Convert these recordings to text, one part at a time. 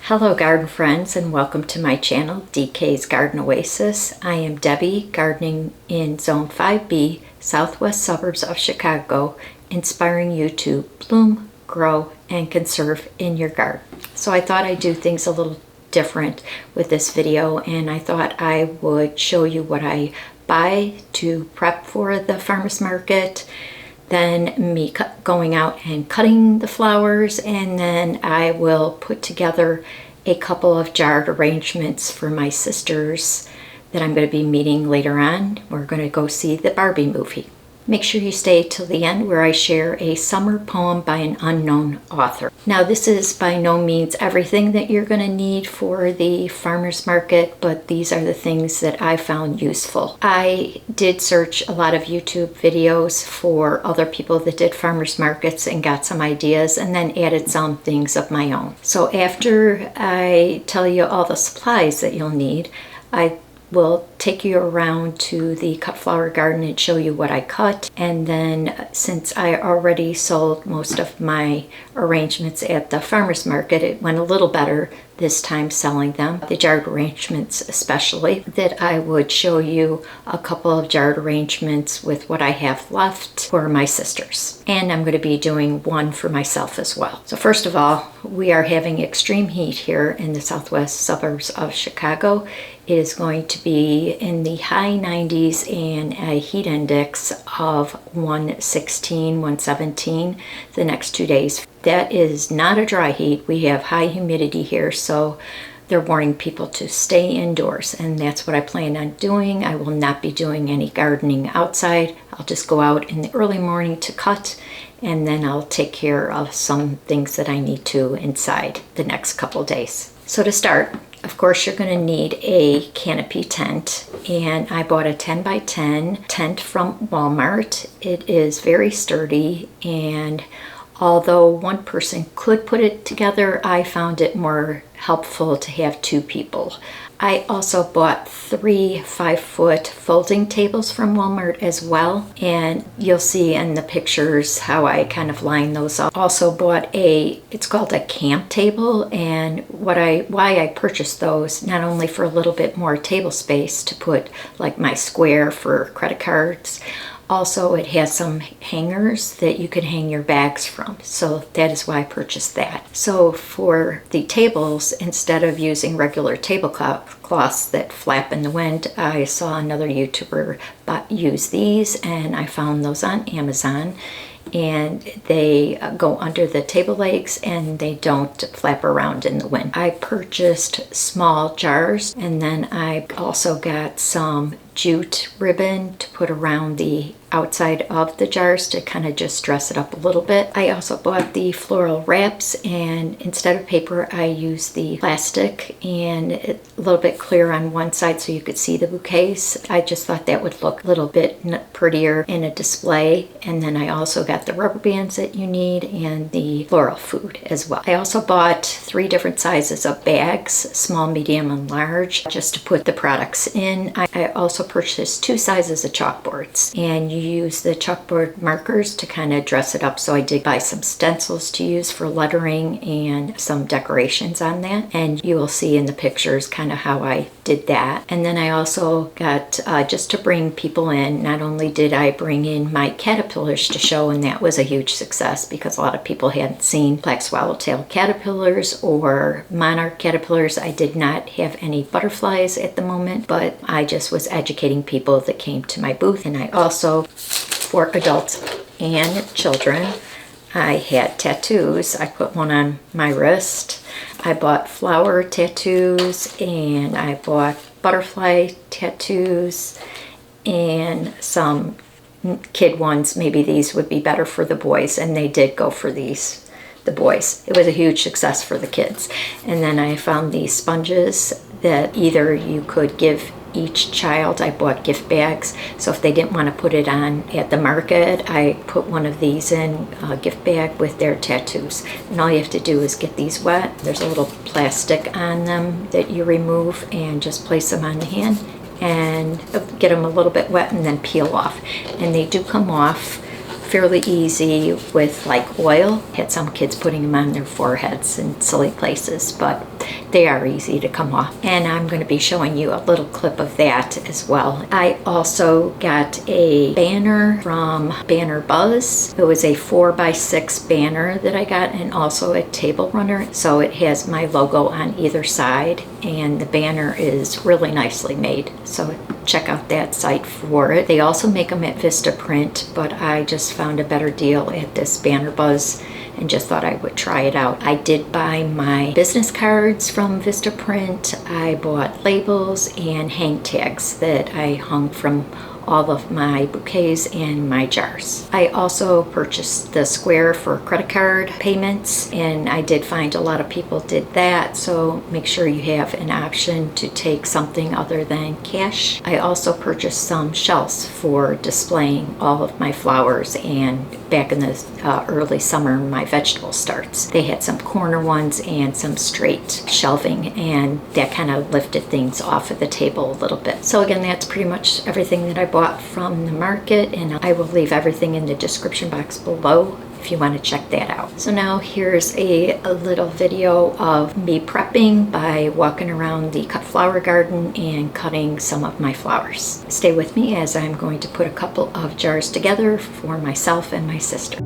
Hello garden friends, and welcome to my channel, DK's Garden Oasis. I am Debbie, gardening in Zone 5B, southwest suburbs of Chicago, inspiring you to bloom, grow, and conserve in your garden. So I thought I'd do things a little different with this video, and I thought I would show you what I buy to prep for the farmer's market, then me going out and cutting the flowers, and then I will put together a couple of jarred arrangements for my sisters that I'm going to be meeting later on. We're going to go see the Barbie movie. Make sure you stay till the end where I share a summer poem by an unknown author. Now, this is by no means everything that you're going to need for the farmer's market, but these are the things that I found useful. I did search a lot of YouTube videos for other people that did farmer's markets and got some ideas, and then added some things of my own. So after I tell you all the supplies that you'll need, I will take you around to the cut flower garden and show you what I cut. And then, since I already sold most of my arrangements at the farmer's market, it went a little better this time selling them, the jarred arrangements especially, that I would show you a couple of jarred arrangements with what I have left for my sisters. And I'm going to be doing one for myself as well. So first of all, we are having extreme heat here in the southwest suburbs of Chicago. It is going to be in the high 90s and a heat index of 116, 117 the next 2 days. That is not a dry heat. We have high humidity here, so they're warning people to stay indoors, and that's what I plan on doing. I will not be doing any gardening outside. I'll just go out in the early morning to cut, and then I'll take care of some things that I need to inside the next couple days. So to start, of course, you're going to need a canopy tent, and I bought a 10 by 10 tent from Walmart. It is very sturdy, and although one person could put it together, I found it more helpful to have two people. I also bought 3 5-foot folding tables from Walmart as well, and you'll see in the pictures how I kind of line those up. Also bought it's called a camp table, and why I purchased those, not only for a little bit more table space to put like my square for credit cards, also it has some hangers that you can hang your bags from, so that is why I purchased that. So for the tables, instead of using regular tablecloths that flap in the wind, I saw another YouTuber use these, and I found those on Amazon, and they go under the table legs and they don't flap around in the wind. I purchased small jars, and then I also got some jute ribbon to put around the outside of the jars to kind of just dress it up a little bit. I also bought the floral wraps, and instead of paper I used the plastic, and a little bit clear on one side so you could see the bouquets. I just thought that would look a little bit prettier in a display. And then I also got the rubber bands that you need and the floral food as well. I also bought 3 different sizes of bags, small, medium, and large, just to put the products in. I also purchased 2 sizes of chalkboards, and you use the chalkboard markers to kind of dress it up. So I did buy some stencils to use for lettering and some decorations on that, and you will see in the pictures kind of how I did that. And then I also got, just to bring people in, not only did I bring in my caterpillars to show, and that was a huge success because a lot of people hadn't seen black swallowtail caterpillars or monarch caterpillars. I did not have any butterflies at the moment, but I just was educating people that came to my booth. And I also, for adults and children, I had tattoos. I put one on my wrist. I bought flower tattoos, and I bought butterfly tattoos, and some kid ones. Maybe these would be better for the boys, and they did go for the boys. It was a huge success for the kids. And then I found these sponges that either you could give each child. I bought gift bags, so if they didn't want to put it on at the market, I put one of these in a gift bag with their tattoos. And all you have to do is get these wet. There's a little plastic on them that you remove and just place them on the hand and get them a little bit wet and then peel off. And they do come off fairly easy with like oil. Had some kids putting them on their foreheads in silly places, but they are easy to come off. And I'm going to be showing you a little clip of that as well. I also got a banner from Banner Buzz. It was a 4x6 banner that I got, and also a table runner. So it has my logo on either side, and the banner is really nicely made. So check out that site for it. They also make them at Vista Print, but I just found a better deal at this Banner Buzz and just thought I would try it out. I did buy my business cards from Vista Print. I bought labels and hang tags that I hung from all of my bouquets and my jars. I also purchased the Square for credit card payments, and I did find a lot of people did that, so make sure you have an option to take something other than cash. I also purchased some shelves for displaying all of my flowers, and back in the early summer my vegetable starts. They had some corner ones and some straight shelving, and that kind of lifted things off of the table a little bit. So again, that's pretty much everything that I bought from the market, and I will leave everything in the description box below if you want to check that out. So now here's a little video of me prepping by walking around the cut flower garden and cutting some of my flowers. Stay with me as I'm going to put a couple of jars together for myself and my sister.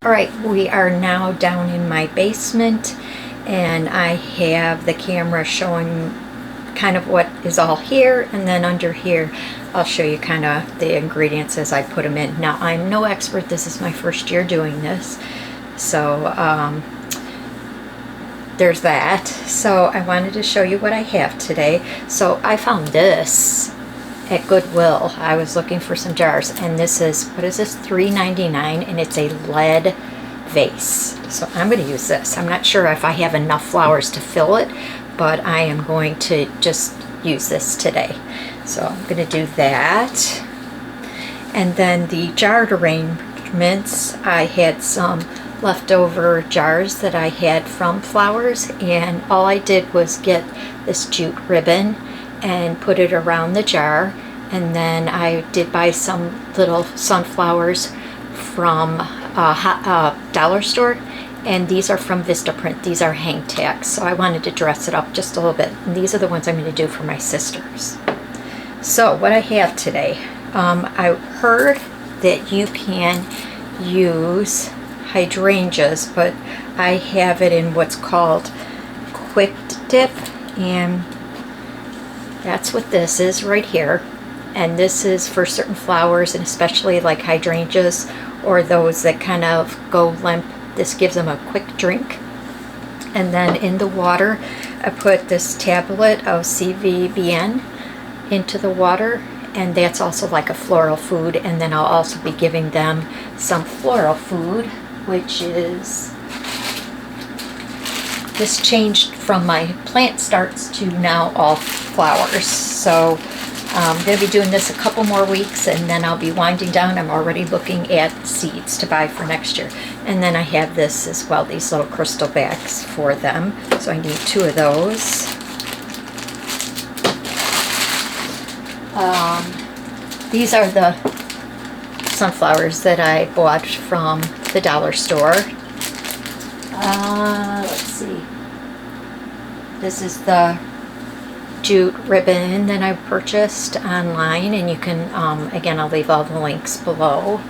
Alright, we are now down in my basement, and I have the camera showing kind of what is all here, and then under here I'll show you kind of the ingredients as I put them in. Now, I'm no expert. This is my first year doing this, so there's that. So I wanted to show you what I have today. So I found this at Goodwill. I was looking for some jars, and this is, what is this, $3.99, and it's a lead vase. So I'm going to use this. I'm not sure if I have enough flowers to fill it, but I am going to just use this today. So I'm going to do that. And then the jar arrangements, I had some leftover jars that I had from flowers, and all I did was get this jute ribbon and put it around the jar, And then I did buy some little sunflowers from a dollar store, and these are from Vista Print. These are hang tags, so I wanted to dress it up just a little bit. And these are the ones I'm going to do for my sisters. So what I have today, I heard that you can use hydrangeas, but I have it in what's called quick dip, and that's what this is right here. And this is for certain flowers, and especially like hydrangeas or those that kind of go limp. This gives them a quick drink. And then in the water, I put this tablet of CVBN into the water, and that's also like a floral food. And then I'll also be giving them some floral food, which is, this changed from my plant starts to now all flowers. So I'm going to be doing this a couple more weeks, and then I'll be winding down. I'm already looking at seeds to buy for next year. And then I have this as well, these little crystal bags for them. So I need 2 of those. These are the sunflowers that I bought from the dollar store. Let's see. This is the jute ribbon that I purchased online, and you can, again, I'll leave all the links below.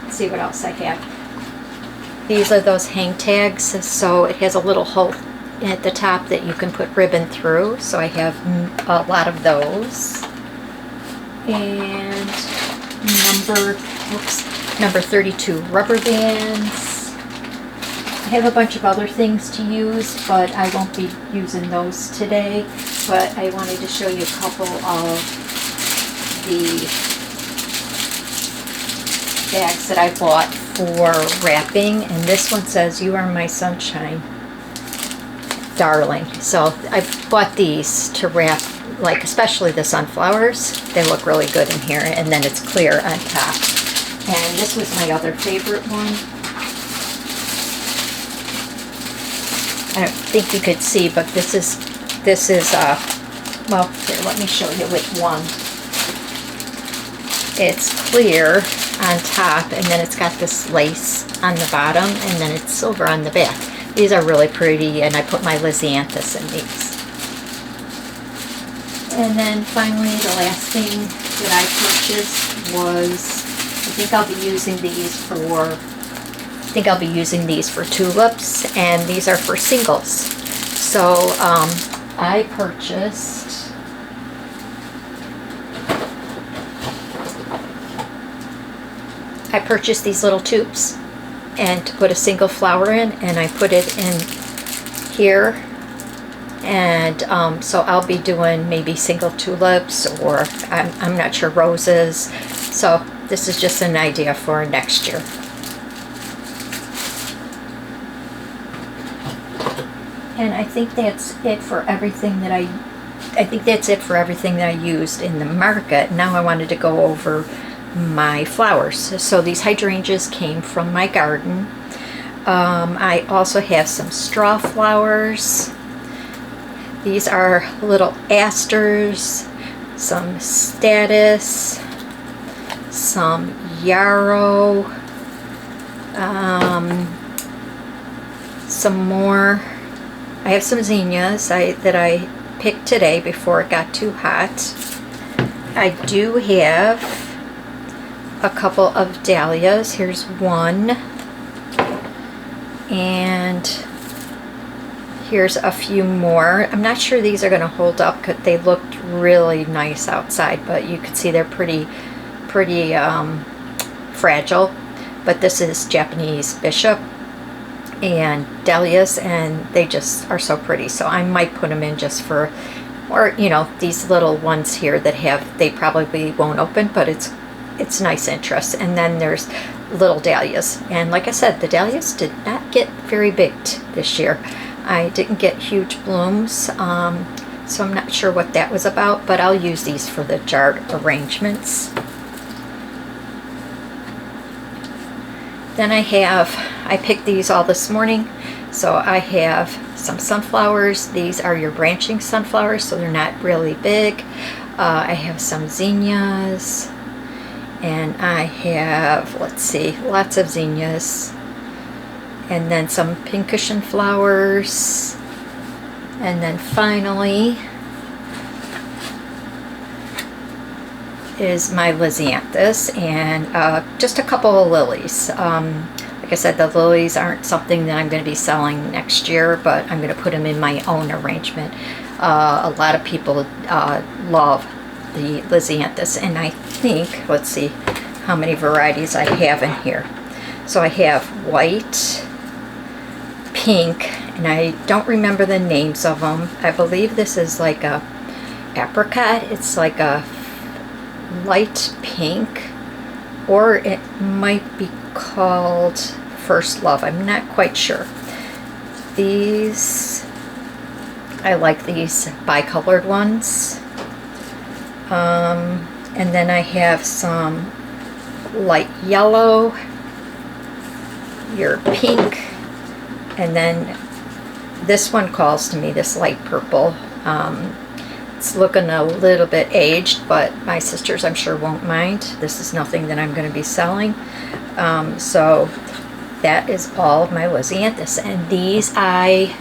Let's see what else I have. These are those hang tags, so it has a little hole at the top that you can put ribbon through, so I have a lot of those. And number 32 rubber bands. I have a bunch of other things to use, but I won't be using those today. But I wanted to show you a couple of the bags that I bought for wrapping. And this one says, "You are my sunshine, darling." So I bought these to wrap, like especially the sunflowers. They look really good in here, and then it's clear on top. And this was my other favorite one. I don't think you could see, but this is well, here, let me show you which one. It's clear on top, and then it's got this lace on the bottom, and then it's silver on the back. These are really pretty, and I put my Lisianthus in these. And then finally, the last thing that I purchased was, I think I'll be using these for tulips, and these are for singles. So I purchased these little tubes and to put a single flower in, and I put it in here. And so I'll be doing maybe single tulips, or I'm not sure, roses. So this is just an idea for next year. And I think that's it for everything that I used in the market. Now I wanted to go over my flowers. So these hydrangeas came from my garden. I also have some straw flowers. These are little asters, some statice, some yarrow, some more. I have some zinnias that I picked today before it got too hot. I do have a couple of dahlias. Here's one. And here's a few more. I'm not sure these are going to hold up because they looked really nice outside, but you can see they're pretty fragile. But this is Japanese bishop and dahlias, and they just are so pretty. So I might put them in just for, or you know, these little ones here that they probably won't open, but it's nice interest. And then there's little dahlias, and like I said, the dahlias did not get very big this year. I didn't get huge blooms, so I'm not sure what that was about, but I'll use these for the jarred arrangements. Then I picked these all this morning. So I have some sunflowers. These are your branching sunflowers, so they're not really big. I have some zinnias, and I have, let's see, lots of zinnias, and then some pincushion flowers, and then finally is my lisianthus, and just a couple of lilies. Like I said, the lilies aren't something that I'm going to be selling next year, but I'm going to put them in my own arrangement. A lot of people love the lisianthus, and I think, let's see how many varieties I have in here. So I have white, pink, and I don't remember the names of them. I believe this is like a apricot. It's like a light pink, or it might be called First Love. I'm not quite sure. These, I like these bicolored ones. And then I have some light yellow, your pink, and then this one calls to me, this light purple. It's looking a little bit aged, but my sisters, I'm sure, won't mind. This is nothing that I'm going to be selling. So that is all of my lisianthus. And these I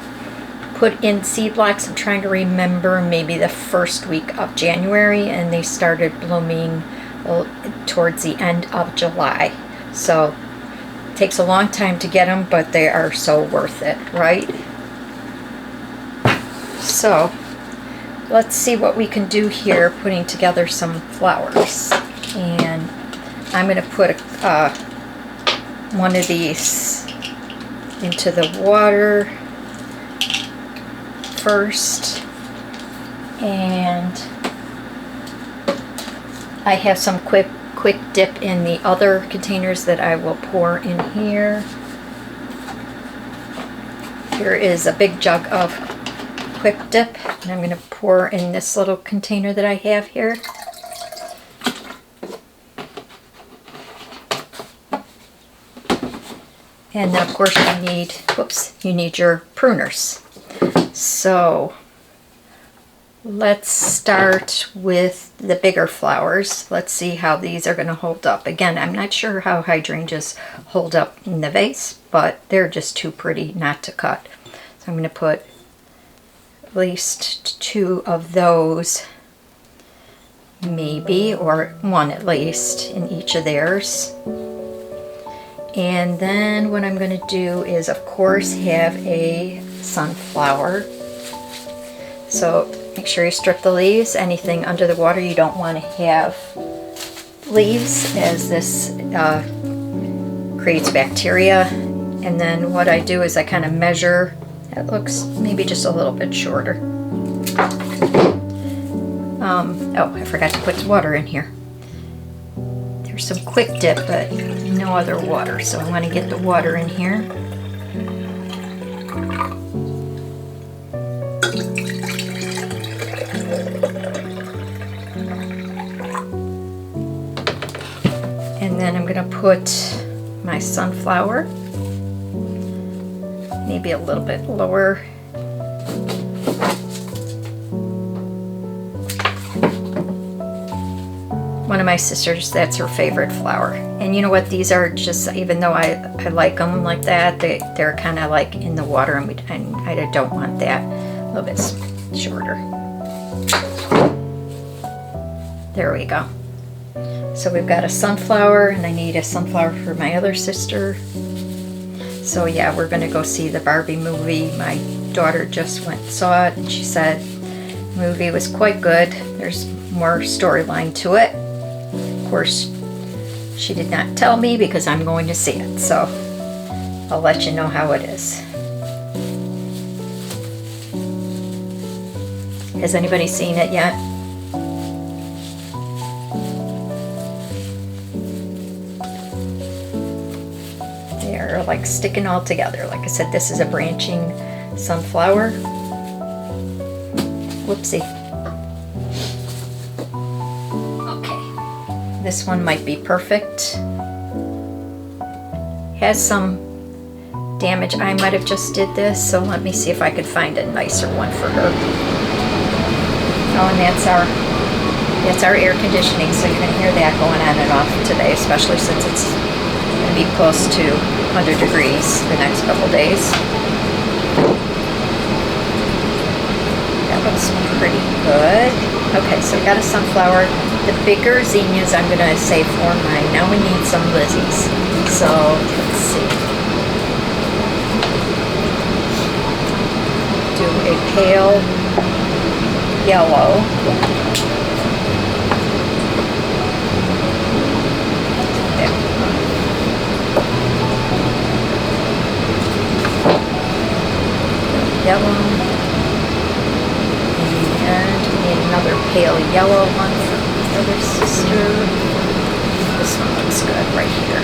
put in seed blocks. I'm trying to remember, maybe the first week of January, and they started blooming towards the end of July. So it takes a long time to get them, but they are so worth it, right? So let's see what we can do here, putting together some flowers. And I'm going to put one of these into the water first. And I have some quick dip in the other containers that I will pour in here. Here is a big jug of quick dip, and I'm going to pour in this little container that I have here. And then of course you need your pruners. So let's start with the bigger flowers. Let's see how these are going to hold up. Again, I'm not sure how hydrangeas hold up in the vase, but they're just too pretty not to cut. So I'm going to put at least 2 of those, maybe, or 1 at least in each of theirs. And then what I'm going to do is, of course, have a sunflower. So make sure you strip the leaves. Anything under the water you don't want to have leaves, as this creates bacteria. And then what I do is I kind of measure. It looks maybe just a little bit shorter. Oh, I forgot to put water in here. There's some quick dip, but no other water, so I want to get the water in here. And then I'm going to put my sunflower, maybe a little bit lower. One of my sisters, that's her favorite flower. And you know what, these are just, even though I like them like that, they're kind of like in the water, and I don't want that. A little bit shorter. There we go. So we've got a sunflower, and I need a sunflower for my other sister. So yeah, we're gonna go see the Barbie movie. My daughter just went and saw it, and she said the movie was quite good. There's more storyline to it. Of course, she did not tell me because I'm going to see it, so I'll let you know how it is. Has anybody seen it yet? They're like sticking all together. Like I said, this is a branching sunflower. Whoopsie. This one might be perfect. Has some damage. I might have just did this, so let me see if I could find a nicer one for her. Oh, and that's our air conditioning, so you're gonna hear that going on and off today, especially since it's gonna be close to 100 degrees the next couple days. That looks pretty good. Okay, so we got a sunflower. The bigger zinnias I'm gonna save for mine. Now we need some lizzies. So let's see. Do a pale yellow. Yellow. And we need another pale yellow one for the other sister. This one looks good right here.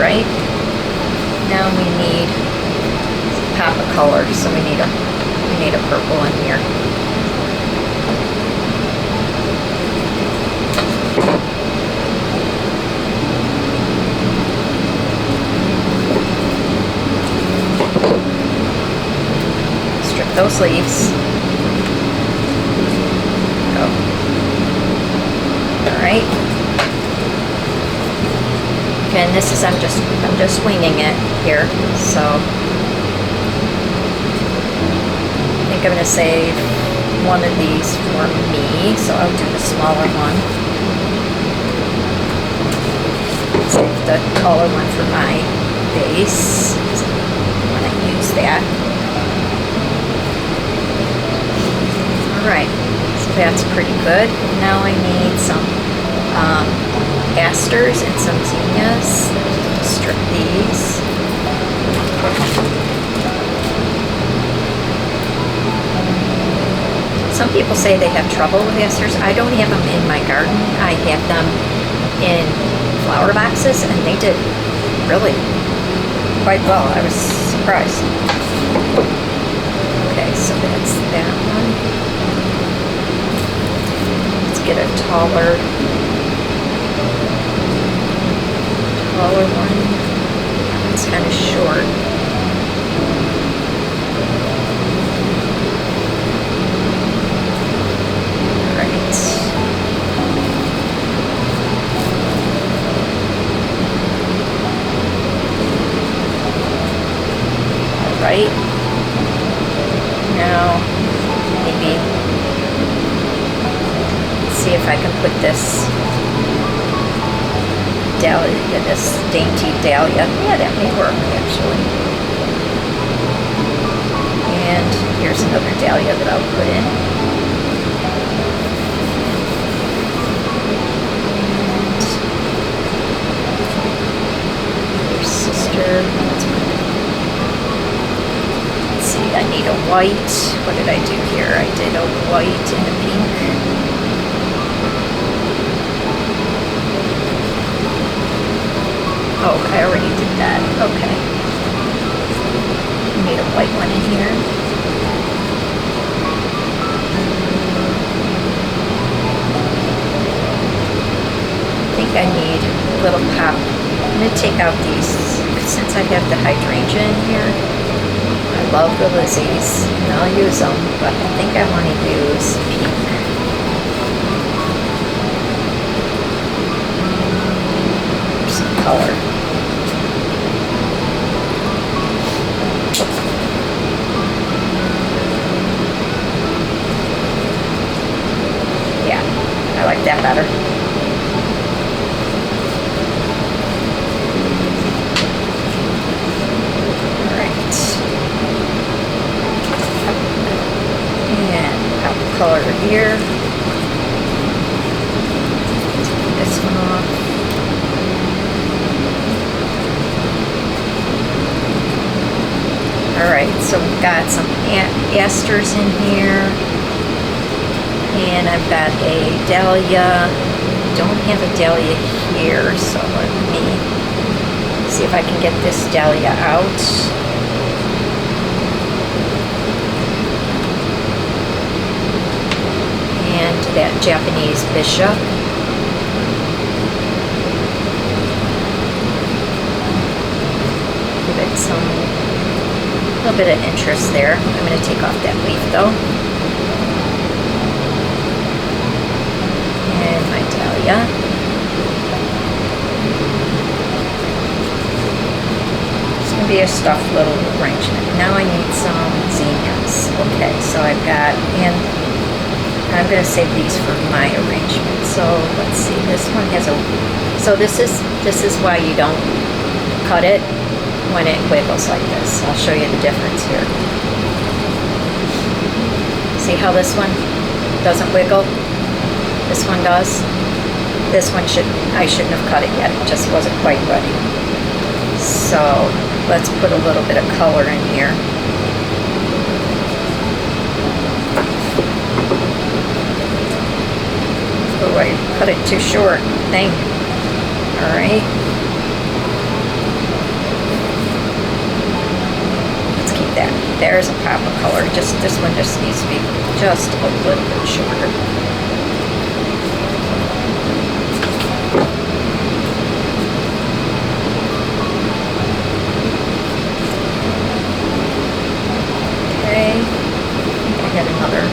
Right? Now we need a pop of color, so we need a purple in here. Strip those leaves. Go. All right. And this is I'm just winging it here, so I think I'm gonna save one of these for me, so I'll do the smaller one. Save the taller one for my base. I want to use that. All right, so that's pretty good. Now I need some asters and some zinnias. Strip these. Some people say they have trouble with asters. I don't have them in my garden. I have them in flower boxes, and they did really quite well. I was surprised. Okay, so that's that one. Let's get a taller one. It's kind of short. Alright. Alright. Now, maybe let's see if I can put this dahlia, this dainty dahlia. Yeah, that may work actually. And here's another dahlia that I'll put in. And your sister. Let's see, I need a white. What did I do here? I did a white and a pink. Oh, I already did that. Okay. I need a white one in here. I think I need a little pop. I'm going to take out these, since I have the hydrangea in here. I love the lizzies, and I'll use them, but I think I want to use pink. Some color. Yeah, I like that better. Alright. And pop color here. Take this one off. Alright, so we've got some asters in here, and I've got a dahlia. Don't have a dahlia here, so let me see if I can get this dahlia out. to that Japanese bishop. Give it some, a little bit of interest there. I'm going to take off that leaf though. And my dahlia. It's going to be a stuffed little arrangement. Now I need some zinnias. Okay, so I've got, and I'm going to save these for my arrangement. So let's see, this one has a, so this is why you don't cut it when it wiggles like this. I'll show you the difference here. See how this one doesn't wiggle? This one does. This one I shouldn't have cut it yet. It just wasn't quite ready. So let's put a little bit of color in here. Oh, I cut it too short. Dang. All right. Let's keep that. There's a pop of color. Just this one just needs to be just a little bit shorter. Okay. I got another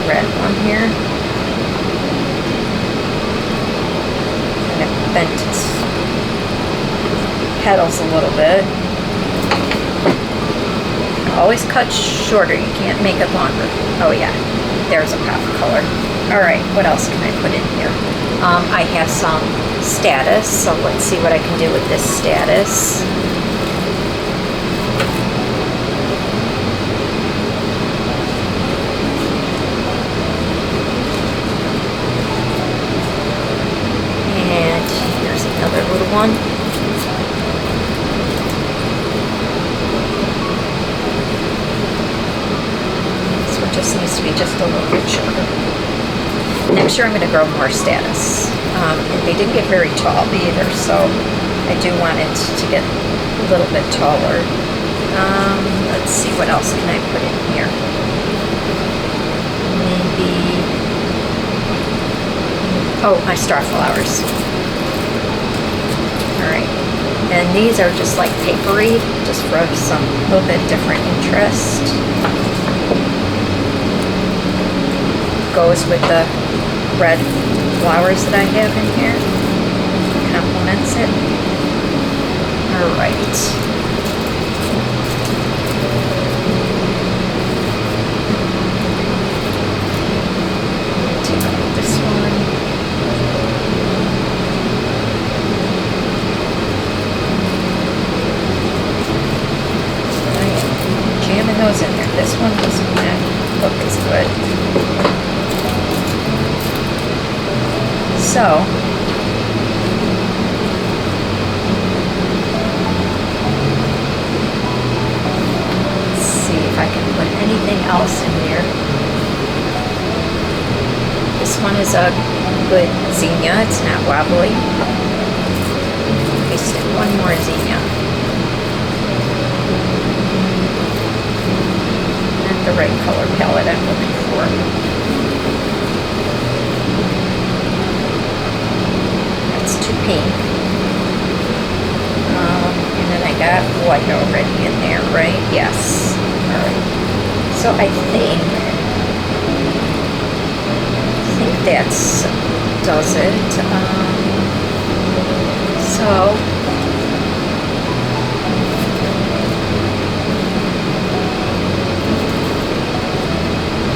red one here. And it bent its petals a little bit. Always cut shorter, you can't make it longer. Oh yeah, there's a pop of color. Alright, what else can I put in here? I have some status, so let's see what I can do with this status. Another little one. This one just needs to be just a little bit shorter. Next year I'm going to grow more status. And they didn't get very tall either, so I do want it to get a little bit taller. Let's see, what else can I put in here? Maybe, oh, my star flowers. Alright, and these are just like papery, just for some little bit different interest. Goes with the red flowers that I have in here. Complements it. Alright. Take out this one. Jamming those in there. This one doesn't look as good. So, let's see if I can put anything else in there. This one is a good zinnia. It's not wobbly. Okay, stick one more zinnia. The right color palette I'm looking for. That's too pink. And then I got white already in there, right? Yes. Alright. So I think that does it. So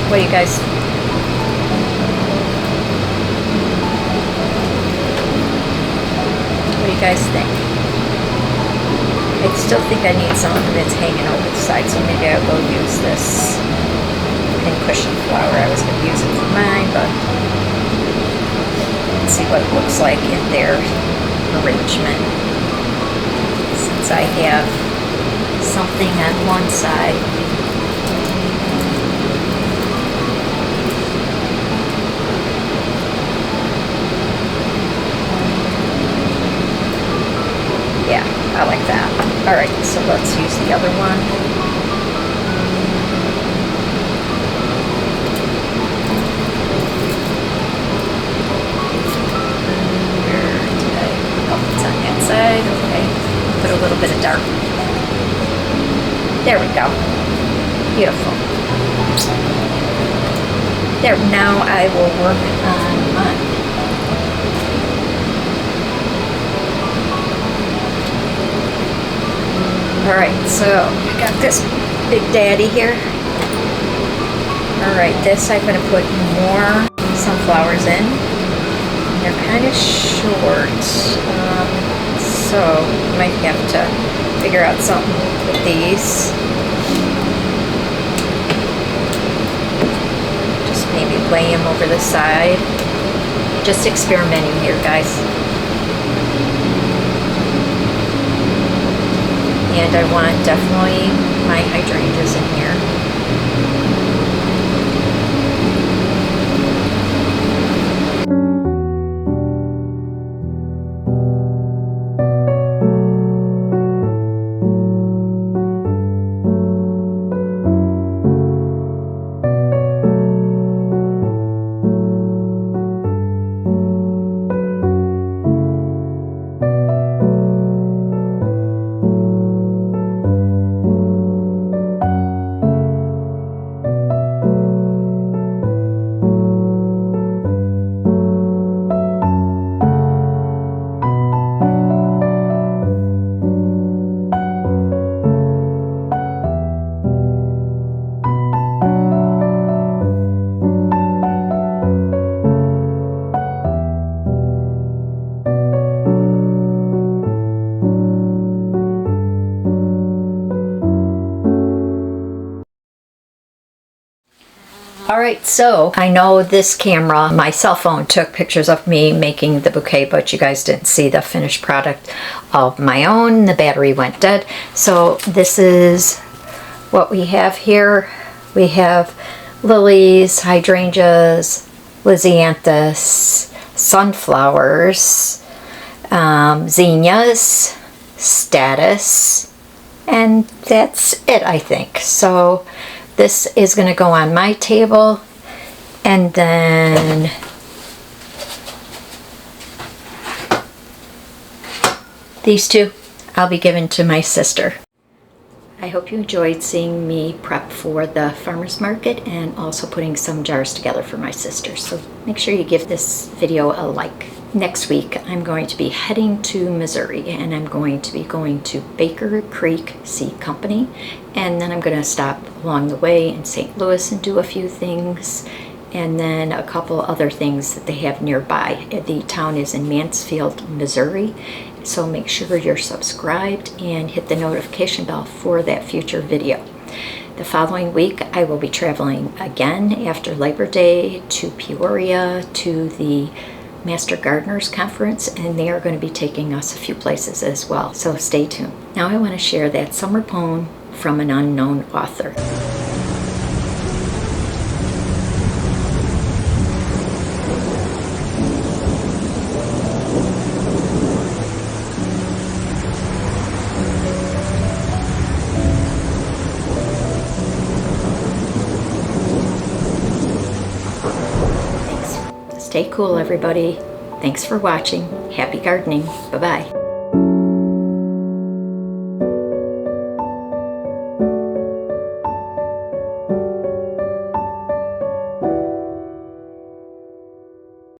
what do you guys think? I still think I need some that's hanging over the side, so maybe I'll go use this pin cushion flower. I was going to use it for mine, but let's see what it looks like in their arrangement. Since I have something on one side. Yeah, I like that. Alright, so let's use the other one. little bit of dark. There we go. Beautiful. There, now I will work on mine. Alright, so I got this big daddy here. Alright, this I'm going to put more sunflowers in. They're kind of short, so you might have to figure out something with these. Just maybe lay them over the side. Just experimenting here, guys. And I want definitely my hydrangeas in here. Alright, so I know this camera, my cell phone, took pictures of me making the bouquet, but you guys didn't see the finished product of my own. The battery went dead. So this is what we have here. We have lilies, hydrangeas, lisianthus, sunflowers, zinnias, statice, and that's it, I think. So this is going to go on my table, and then these two I'll be giving to my sister. I hope you enjoyed seeing me prep for the farmer's market and also putting some jars together for my sister. So make sure you give this video a like. Next week I'm going to be heading to Missouri, and I'm going to be going to Baker Creek Seed Company, and then I'm going to stop along the way in St. Louis and do a few things, and then a couple other things that they have nearby. The town is in Mansfield, Missouri, so make sure you're subscribed and hit the notification bell for that future video. The following week I will be traveling again after Labor Day to Peoria to the Master Gardeners Conference, and they are going to be taking us a few places as well, so stay tuned. Now I want to share that summer poem from an unknown author. Stay cool, everybody. Thanks for watching. Happy gardening. Bye-bye.